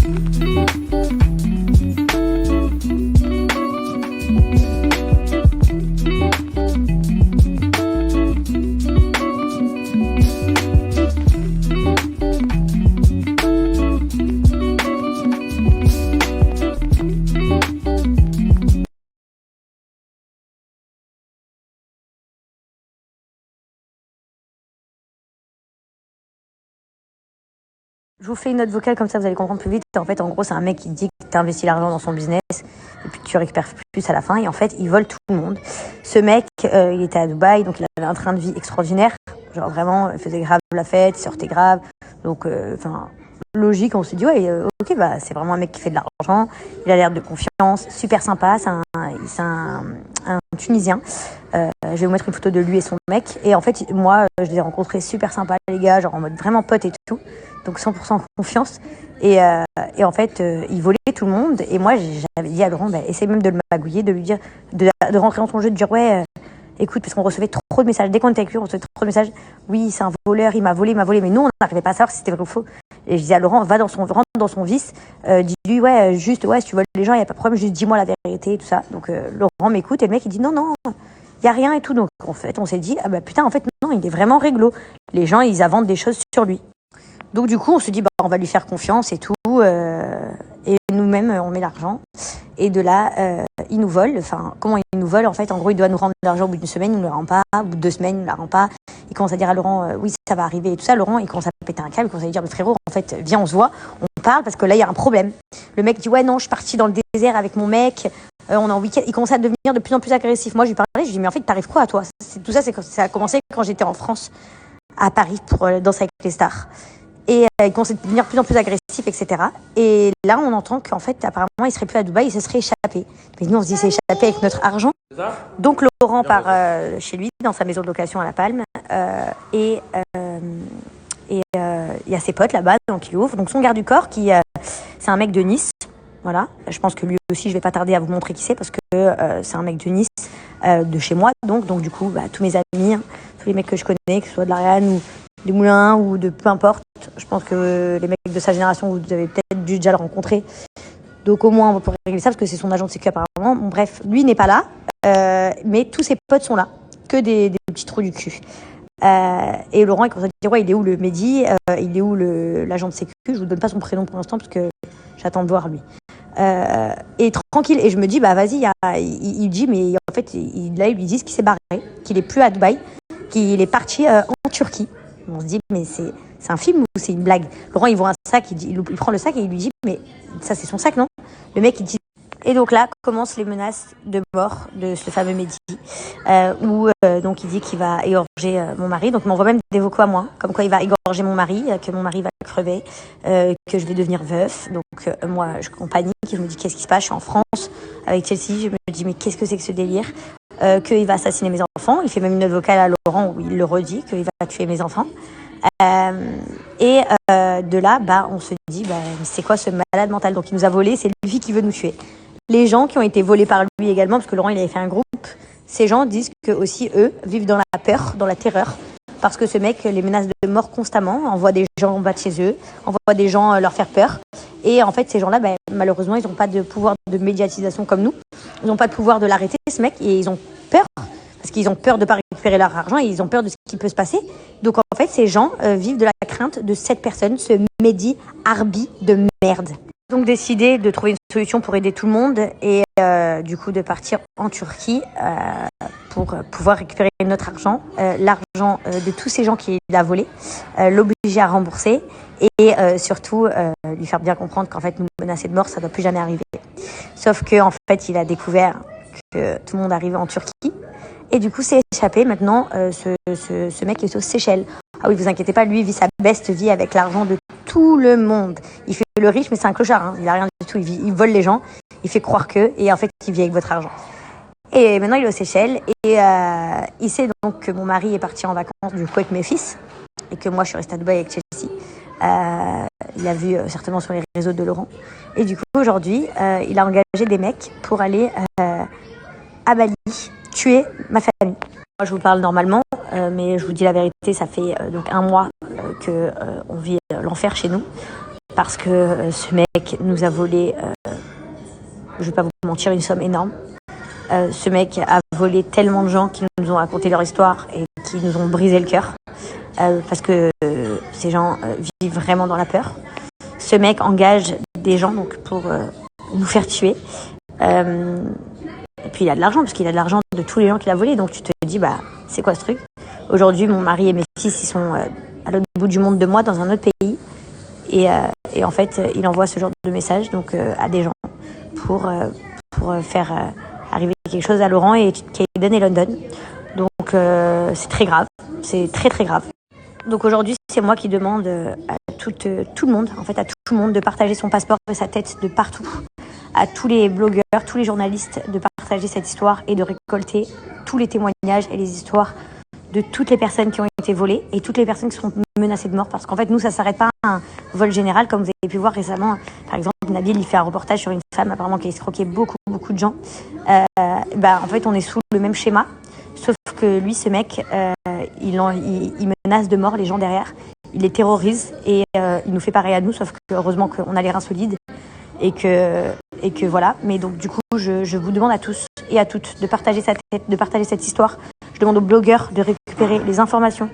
Je vous fais une note vocale comme ça, vous allez comprendre plus vite. En fait, en gros, c'est un mec qui dit que tu investis l'argent dans son business et puis tu récupères plus à la fin. Et en fait, il vole tout le monde. Ce mec, il était à Dubaï, donc il avait un train de vie extraordinaire. Genre vraiment, il faisait grave la fête, il sortait grave. Donc, logique, on s'est dit, ouais, ok, bah, c'est vraiment un mec qui fait de l'argent. Il a l'air de confiance, super sympa. C'est un Tunisien. Je vais vous mettre une photo de lui et son mec. Et en fait, moi, je les ai rencontrés super sympas, les gars, genre en mode vraiment pote et tout. Donc 100% confiance. Et en fait, il volait tout le monde. Et moi, j'avais dit à Laurent, bah, essaye même de le magouiller, de lui dire, de rentrer dans ton jeu, de dire, ouais, écoute, parce qu'on recevait trop de messages. Dès qu'on était avec lui, on recevait trop de messages. Oui, c'est un voleur, il m'a volé. Mais nous, on n'arrivait pas à savoir si c'était vrai ou faux. Et je disais à Laurent, rentre dans son vice. Dis-lui, ouais, juste, ouais, si tu voles les gens, il n'y a pas de problème, juste dis-moi la vérité et tout ça. Donc Laurent m'écoute et le mec, il dit, non, il n'y a rien et tout. Donc en fait, on s'est dit, ah bah putain, en fait, non, il est vraiment réglo. Les gens, ils inventent des choses sur lui. Donc du coup, on se dit, bah, on va lui faire confiance et tout. Et nous-mêmes, on met l'argent. Et de là, il nous vole. Enfin, comment il nous vole? En fait, en gros, il doit nous rendre l'argent au bout d'une semaine, il ne nous le rend pas. Au bout de 2 semaines, il ne nous la rend pas. Il commence à dire à Laurent, oui, ça va arriver et tout ça. Laurent, il commence à péter un câble. Il commence à lui dire, mais frérot, en fait, viens, on se voit. On parle parce que là, il y a un problème. Le mec dit, ouais, non, je suis parti dans le désert avec mon mec. On est en week-end. Il commence à devenir de plus en plus agressif. Moi, je lui parlais. Je lui dis, mais en fait, t'arrives quoi à toi? Tout ça, ça a commencé quand j'étais en France, à Paris, pour danser avec les stars. Et il commence à devenir de plus en plus agressif, etc. Et là, on entend qu'en fait, apparemment, il serait plus à Dubaï, il se serait échappé. Mais nous, on se dit, c'est échappé avec notre argent. Donc, Laurent part chez lui, dans sa maison de location à La Palme. Et il y a ses potes là-bas, donc il ouvre. Donc, son garde du corps, c'est un mec de Nice. Voilà. Je pense que lui aussi, je vais pas tarder à vous montrer qui c'est, parce que c'est un mec de Nice, de chez moi. Donc du coup, bah, tous mes amis, tous les mecs que je connais, que ce soit de l'Ariane ou des Moulins ou de peu importe, je pense que les mecs de sa génération, vous avez peut-être dû déjà le rencontrer. Donc au moins, on va pouvoir régler ça, parce que c'est son agent de sécu apparemment. Bon, bref, lui n'est pas là, mais tous ses potes sont là, que des petits trous du cul. Et Laurent, il commence à dire, ouais, il est où le Mehdi, il est où l'agent de sécu? Je vous donne pas son prénom pour l'instant, parce que j'attends de voir lui. Et tranquille, et je me dis, bah vas-y, il dit, mais en fait, là, ils lui disent qu'il s'est barré, qu'il est plus à Dubaï, qu'il est parti en Turquie. On se dit, mais c'est un film ou c'est une blague? Laurent, il voit un sac, il prend le sac et il lui dit, mais ça, c'est son sac, non? Le mec, il dit. Et donc là, commencent les menaces de mort de ce fameux Mehdi, où donc il dit qu'il va égorger mon mari. Donc il m'envoie même des vocaux à moi, comme quoi il va égorger mon mari, que mon mari va crever, que je vais devenir veuf. Donc moi, je panique, je me dis, qu'est-ce qui se passe? Je suis en France avec Chelsea, je me dis, mais qu'est-ce que c'est que ce délire? Qu'il va assassiner mes enfants. Il fait même une note vocale à Laurent où il le redit, qu'il va tuer mes enfants. De là, bah, on se dit, bah, c'est quoi ce malade mental? Donc il nous a volé, c'est lui qui veut nous tuer. Les gens qui ont été volés par lui également, parce que Laurent, il avait fait un groupe, ces gens disent que aussi eux vivent dans la peur, dans la terreur, parce que ce mec les menace de mort constamment, envoie des gens en bas de chez eux, envoie des gens leur faire peur. Et en fait, ces gens-là, bah, malheureusement, ils n'ont pas de pouvoir de médiatisation comme nous. Ils n'ont pas de pouvoir de l'arrêter, ce mec, et ils ont peur, parce qu'ils ont peur de ne pas récupérer leur argent, et ils ont peur de ce qui peut se passer. Donc en fait, ces gens vivent de la crainte de cette personne, ce Mehdi Harbi de merde. Donc décidé de trouver une solution pour aider tout le monde et du coup de partir en Turquie pour pouvoir récupérer notre argent, l'argent de tous ces gens qu'il a volé, l'obliger à rembourser et surtout lui faire bien comprendre qu'en fait nous menacer de mort ça ne doit plus jamais arriver. Sauf qu'en fait il a découvert que tout le monde arrivait en Turquie et du coup c'est échappé. Maintenant ce mec est aux Seychelles. Ah oui, vous inquiétez pas, lui il vit sa best vie avec l'argent de tout le monde. Il fait le riche, mais c'est un clochard. Hein. Il a rien du tout. Il vole les gens. Il fait croire et en fait, il vit avec votre argent. Et maintenant, il est aux Seychelles. Et il sait donc que mon mari est parti en vacances du coup avec mes fils et que moi, je suis restée à Dubaï avec Chelsea. Il a vu certainement sur les réseaux de Laurent. Et du coup, aujourd'hui, il a engagé des mecs pour aller à Bali tuer ma famille. Moi, je vous parle normalement, mais je vous dis la vérité, ça fait donc 1 mois qu'on vit l'enfer chez nous. parce que ce mec nous a volé, je vais pas vous mentir, une somme énorme. Ce mec a volé tellement de gens qui nous ont raconté leur histoire et qui nous ont brisé le cœur, parce que ces gens vivent vraiment dans la peur. Ce mec engage des gens donc, pour nous faire tuer. Et puis il a de l'argent, parce qu'il a de l'argent de tous les gens qu'il a volés. Donc tu te dis, bah, c'est quoi ce truc? Aujourd'hui, mon mari et mes fils, ils sont à l'autre bout du monde de moi, dans un autre pays. Et en fait, il envoie ce genre de message donc, à des gens pour faire arriver quelque chose à Laurent et Kaden et London. Donc c'est très grave, c'est très très grave. Donc aujourd'hui, c'est moi qui demande à tout le monde, en fait à tout le monde, de partager son passeport et sa tête de partout, à tous les blogueurs, tous les journalistes, de partager cette histoire et de récolter tous les témoignages et les histoires de toutes les personnes qui ont été volées et toutes les personnes qui sont menacées de mort. Parce qu'en fait, nous, ça ne s'arrête pas à un vol général, comme vous avez pu voir récemment. Par exemple, Nabil, il fait un reportage sur une femme apparemment qui a escroqué beaucoup de gens. En fait, on est sous le même schéma, sauf que lui, ce mec, il menace de mort les gens derrière. Il les terrorise et il nous fait pareil à nous, sauf que heureusement qu'on a les reins solides et que voilà. Mais donc du coup, je vous demande à tous et à toutes de partager sa tête, de partager cette histoire. Je demande aux blogueurs de récupérer les informations.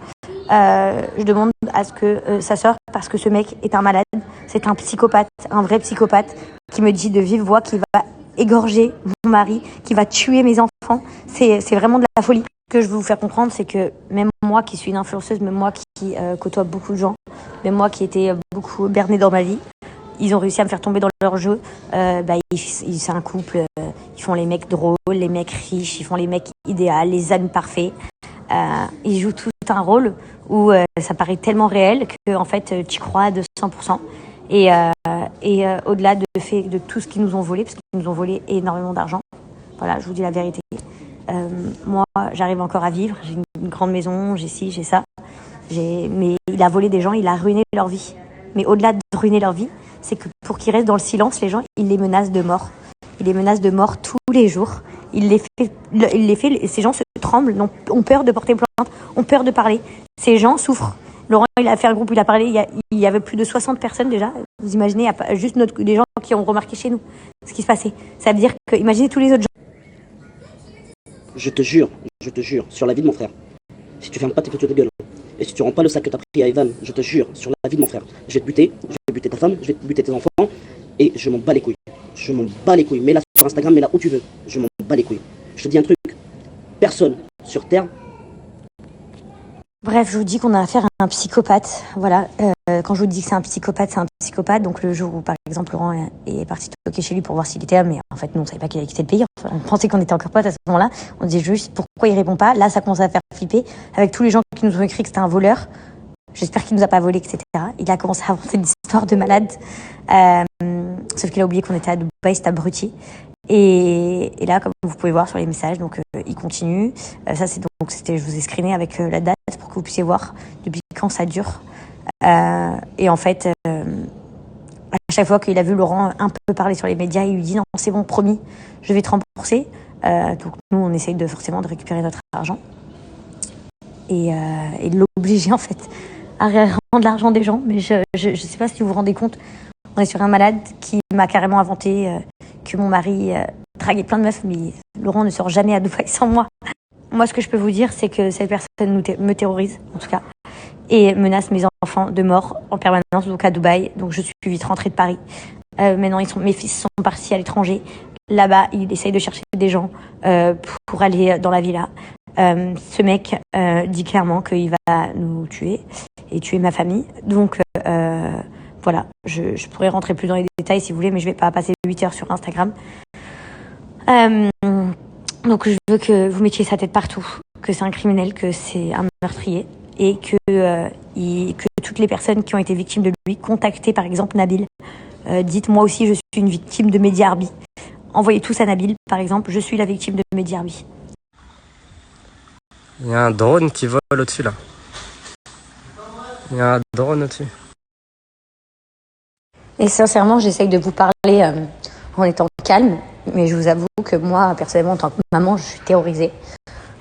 Je demande à ce que ça sorte, parce que ce mec est un malade. C'est un psychopathe, un vrai psychopathe, qui me dit de vive voix qu'il va égorger mon mari, qu'il va tuer mes enfants. C'est vraiment de la folie. Ce que je veux vous faire comprendre, c'est que même moi qui suis une influenceuse, même moi qui côtoie beaucoup de gens, même moi qui étais beaucoup bernée dans ma vie, ils ont réussi à me faire tomber dans leur jeu. C'est un couple, ils font les mecs drôles, les mecs riches, ils font les mecs idéaux, les amis parfaits. Ils jouent tout un rôle où ça paraît tellement réel que en fait tu crois à 200%. Et au-delà de tout ce qu'ils nous ont volé, parce qu'ils nous ont volé énormément d'argent. Voilà, je vous dis la vérité. Moi, j'arrive encore à vivre. J'ai une grande maison, j'ai ci, j'ai ça. Mais il a volé des gens, il a ruiné leur vie. Mais au-delà de ruiner leur vie, c'est que pour qu'ils restent dans le silence, les gens, il les menace de mort. Il les menace de mort tous les jours. Ces gens se tremblent, ont peur de porter plainte, ont peur de parler. Ces gens souffrent. Laurent, il a fait un groupe, il a parlé, il y avait plus de 60 personnes déjà. Vous imaginez, juste des gens qui ont remarqué chez nous ce qui se passait. Ça veut dire que, imaginez tous les autres gens. Je te jure, sur la vie de mon frère. Si tu fermes pas tes futures de gueule, et si tu rends pas le sac que t'as pris à Evan, je te jure, sur la vie de mon frère, je vais te buter ta femme, je vais te buter tes enfants, et je m'en bats les couilles. Je m'en bats les couilles. Mets-la sur Instagram, mets-la où tu veux. Je m'en bats les couilles. Je te dis un truc, personne sur Terre. Bref, je vous dis qu'on a affaire à un psychopathe. Voilà. Quand je vous dis que c'est un psychopathe, c'est un psychopathe. Donc le jour où, par exemple, Laurent est parti toquer chez lui pour voir s'il était là, mais en fait, nous, on savait pas qu'il avait quitté le pays. Enfin, on pensait qu'on était encore potes à ce moment-là. On disait juste pourquoi il répond pas. Là, ça commence à faire flipper avec tous les gens qui nous ont écrit que c'était un voleur. J'espère qu'il nous a pas volé, etc. Il a commencé à inventer une histoire de malade. Sauf qu'il a oublié qu'on était à Dubaï, c'était abruti. Et là, comme vous pouvez voir sur les messages, donc il continue. C'était, je vous ai screené avec la date pour que vous puissiez voir depuis quand ça dure. Et en fait, à chaque fois qu'il a vu Laurent un peu parler sur les médias, il lui dit non, c'est bon, promis, je vais te rembourser. Donc nous, on essaye forcément de récupérer notre argent et de l'obliger en fait à rendre l'argent des gens. Mais je sais pas si vous vous rendez compte, on est sur un malade qui m'a carrément inventé que mon mari draguait plein de meufs, mais Laurent ne sort jamais à Dubaï sans moi. Moi, ce que je peux vous dire, c'est que cette personne me terrorise, en tout cas, et menace mes enfants de mort en permanence, donc à Dubaï. Donc je suis vite rentrée de Paris. Maintenant, mes fils sont partis à l'étranger. Là-bas, il essaye de chercher des gens pour aller dans la villa. Ce mec dit clairement qu'il va nous tuer et tuer ma famille. Donc voilà, je pourrais rentrer plus dans les détails si vous voulez, mais je vais pas passer 8 heures sur Instagram. Donc je veux que vous mettiez sa tête partout, que c'est un criminel, que c'est un meurtrier, et que toutes les personnes qui ont été victimes de lui, contactez par exemple Nabil. Dites moi aussi je suis une victime de Mehdi Harbi. Envoyez tous à Nabil, par exemple, je suis la victime de Mehdi Harbi. Il y a un drone qui vole au-dessus là. Il y a un drone au-dessus. Et sincèrement, j'essaye de vous parler en étant calme, mais je vous avoue que moi, personnellement, en tant que maman, je suis terrorisée.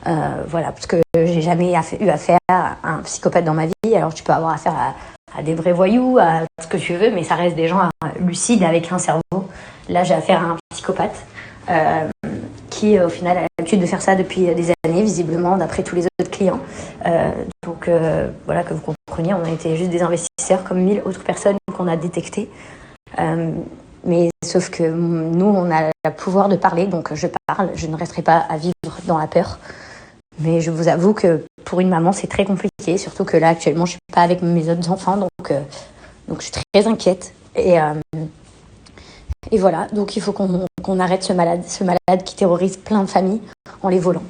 Voilà, parce que j'ai jamais eu affaire à un psychopathe dans ma vie. Alors tu peux avoir affaire à des vrais voyous, à ce que tu veux, mais ça reste des gens lucides avec un cerveau. Là, j'ai affaire à un psychopathe qui, au final, a l'habitude de faire ça depuis des années, visiblement, d'après tous les autres clients. Donc, voilà, que vous compreniez, on a été juste des investisseurs comme 1000 autres personnes qu'on a détectées. Mais sauf que nous, on a le pouvoir de parler, donc je parle. Je ne resterai pas à vivre dans la peur. Mais je vous avoue que pour une maman, c'est très compliqué, surtout que là, actuellement, je suis pas avec mes autres enfants, donc je suis très inquiète. Et voilà, donc il faut qu'on arrête ce malade qui terrorise plein de familles en les volant.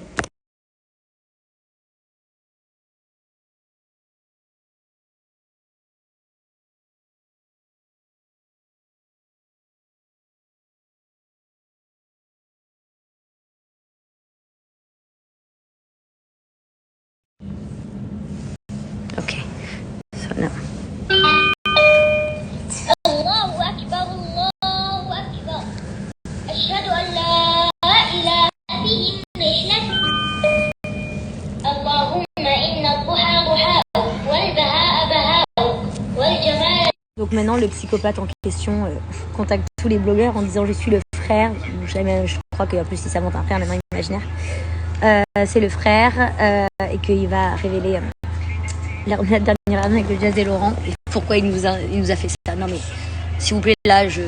Ok, so now. الله أكبر الله أكبر أشهد أن لا إله فيهم رحلة اللهم إن الضحى ضحاء والبهاء بهاء والجمال. Donc maintenant, le psychopathe en question contacte tous les blogueurs en disant je suis le frère. Je crois qu'en plus il s'invente un frère maintenant imaginaire. C'est le frère et qu'il va révéler la dernière année avec le Jazz et Laurent. Et pourquoi il nous a fait ça. Non mais s'il vous plaît, là je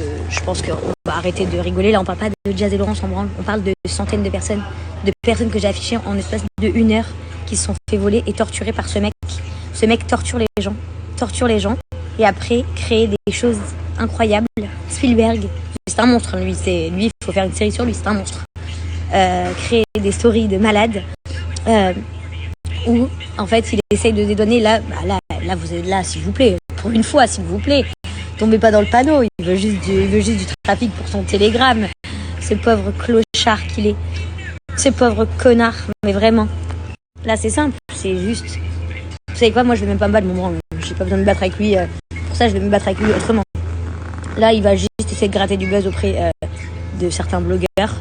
pense qu'on va arrêter de rigoler. Là on parle pas de Jazz et Laurent, s'en branle. On parle de centaines de personnes que j'ai affichées en espace de 1 heure qui se sont fait voler et torturer par ce mec. Ce mec torture les gens et après créer des choses incroyables. Spielberg, c'est un monstre, lui il faut faire une série sur lui, c'est un monstre. Créer des stories de malades où en fait il essaye de dédouaner là vous êtes là, s'il vous plaît, pour une fois, s'il vous plaît, tombez pas dans le panneau, il veut juste du trafic pour son télégramme, ce pauvre clochard qu'il est, ce pauvre connard, mais vraiment là c'est simple, c'est juste, vous savez quoi, moi je vais même pas me battre, j'ai pas besoin de me battre avec lui, pour ça je vais me battre avec lui autrement. Là il va juste essayer de gratter du buzz auprès de certains blogueurs.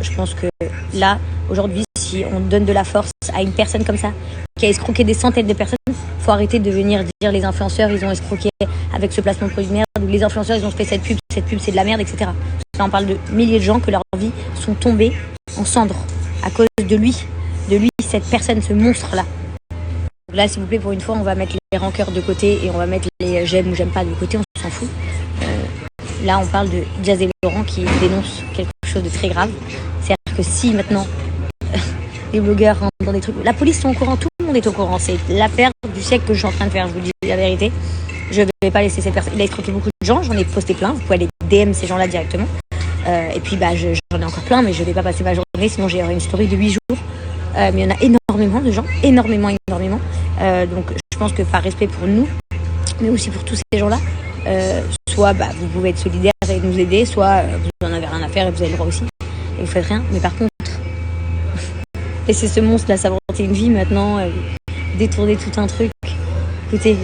Je pense que là, aujourd'hui, si on donne de la force à une personne comme ça, qui a escroqué des centaines de personnes, faut arrêter de venir dire les influenceurs, ils ont escroqué avec ce placement de produit de merde, ou les influenceurs, ils ont fait cette pub c'est de la merde, etc. Là, on parle de milliers de gens que leurs vies sont tombées en cendres à cause de lui, cette personne, ce monstre-là. Donc là, s'il vous plaît, pour une fois, on va mettre les rancœurs de côté et on va mettre les j'aime ou j'aime pas de côté, on s'en fout. Là, on parle de Jazz et Laurent qui dénoncent quelque chose de très grave. C'est-à-dire que si maintenant les blogueurs rentrent dans des trucs, la police est au courant, tout le monde est au courant. C'est l'affaire du siècle que je suis en train de faire, je vous dis la vérité. Je ne vais pas laisser cette personne. Il a escroqué beaucoup de gens, j'en ai posté plein. Vous pouvez aller DM ces gens-là directement. Et puis j'en ai encore plein, mais je ne vais pas passer ma journée, sinon j'ai une story de 8 jours. Mais il y en a énormément de gens, énormément. Donc je pense que par respect pour nous, mais aussi pour tous ces gens-là, soit vous pouvez être solidaire et nous aider, soit vous en avez rien à faire et vous avez le droit aussi et vous faites rien. Mais par contre, laissez ce monstre là s'inventer une vie maintenant, détourner tout un truc. Écoutez,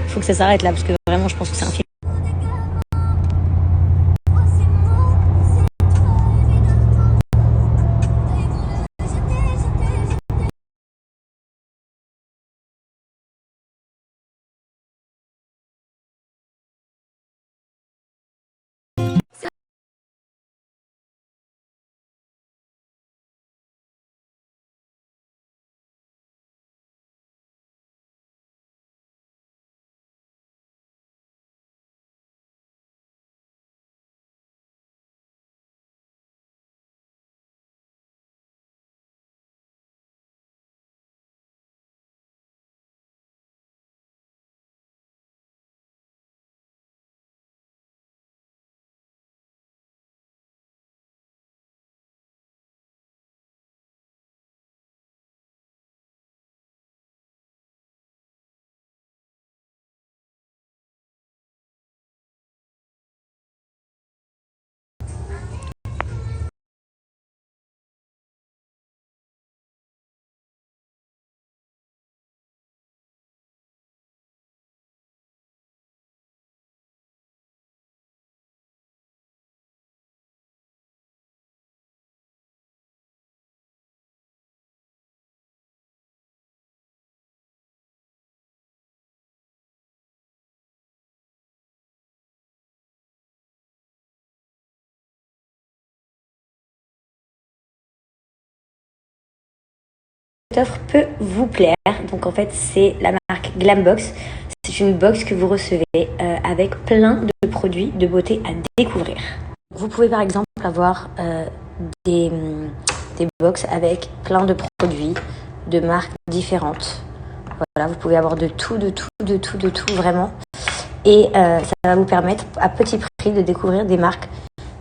faut que ça s'arrête là parce que vraiment je pense que c'est un film. offre peut vous plaire. Donc en fait, c'est la marque Glambox. C'est une box que vous recevez avec plein de produits de beauté à découvrir. Vous pouvez par exemple avoir des box avec plein de produits de marques différentes. Voilà, vous pouvez avoir de tout vraiment. Et ça va vous permettre à petit prix de découvrir des marques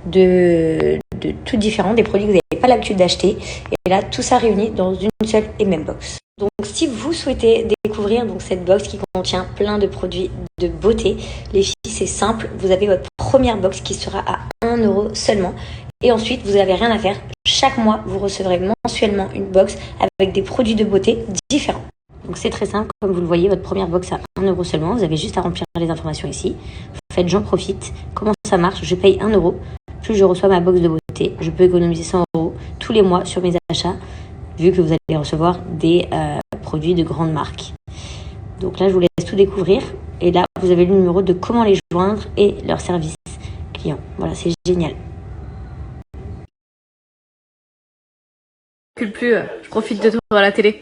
de toutes différentes, des produits que vous n'avez pas l'habitude d'acheter. Et là, tout ça réuni dans une seule et même box. Donc si vous souhaitez découvrir donc, cette box qui contient plein de produits de beauté, les filles, c'est simple. Vous avez votre première box qui sera à 1 € seulement. Et ensuite, vous n'avez rien à faire. Chaque mois, vous recevrez mensuellement une box avec des produits de beauté différents. Donc c'est très simple, comme vous le voyez, votre première box à 1 € seulement. Vous avez juste à remplir les informations ici. Vous faites j'en profite. Comment ça marche? Je paye 1 €. Plus je reçois ma box de beauté, je peux économiser 100 € tous les mois sur mes achats, vu que vous allez recevoir des produits de grandes marques. Donc là, je vous laisse tout découvrir. Et là, vous avez le numéro de comment les joindre et leur service client. Voilà, c'est génial. Plus, je profite de toi à la télé.